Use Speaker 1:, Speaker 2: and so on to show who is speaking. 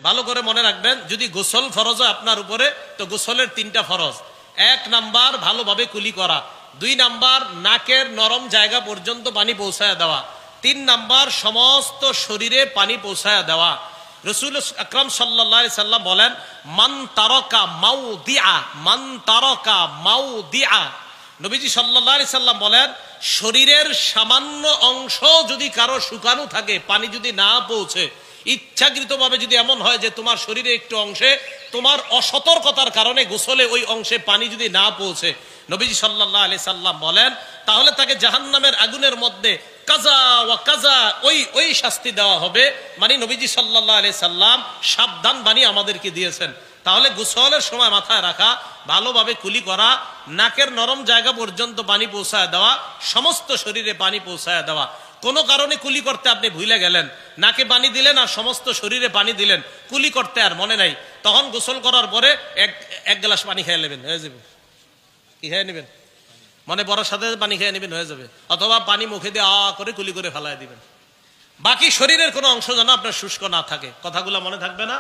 Speaker 1: ভালো করে মনে রাখবেন, যদি গোসল ফরজ হয় আপনার উপরে, তো গোসলের 3টা ফরজ। 1 নাম্বার ভালোভাবে কুলি করা, 2 নাম্বার নাকের নরম জায়গা পর্যন্ত পানি পৌঁছায় দেওয়া, 3 নাম্বার সমস্ত শরীরে পানি পৌঁছায় দেওয়া। রাসূল আকরাম সাল্লাল্লাহু আলাইহি সাল্লাম বলেন, মান তারাকা মাউদিআ, মান তারাকা মাউদিআ। নবীজি সাল্লাল্লাহু আলাইহি সাল্লাম বলেন, শরীরের সামান্য অংশ যদি কারো শুকানো থাকে, পানি যদি না পৌঁছে, ইচ্ছাকৃতভাবে যদি এমন হয় যে তোমার শরীরে একটু অংশে তোমার অসতর্কতার কারণে গোসলে ওই অংশে পানি যদি না পৌঁছে, নবীজি সাল্লাল্লাহু আলাইহি সাল্লাম বলেন তাহলে তাকে জাহান্নামের আগুনের মধ্যে কাজা ওয়া কাজা ওই শাস্তি দেওয়া হবে। মানে নবীজি সাল্লাল্লাহু আলাইহি সাল্লাম সাবধান বাণী আমাদেরকে দিয়েছেন। তাহলে গোসলের সময় মাথায় রাখা, ভালোভাবে কুলি করা, নাকের নরম জায়গা পর্যন্ত পানি পৌঁছায় দেওয়া, সমস্ত শরীরে পানি পৌঁছায় দেওয়া। কোনো কারণে কুলি করতে আপনি ভুলে গেলেন, নাকে পানি দিলেন আর সমস্ত শরীরে পানি দিলেন, কুলি করতে আর মনে নাই, তখন গোসল করার পরে এক গ্লাস পানি খেয়ে নেবেন, হয়ে যাবে। কি খেয়ে নেবেন? মনে পড়ার সাথে পানি খেয়ে নেবেন, হয়ে যাবে। অথবা পানি মুখে দিয়ে করে কুলি করে ফেলায় দিবেন। বাকি শরীরের কোনো অংশ যেন আপনার শুষ্ক না থাকে। কথাগুলো মনে থাকবে না?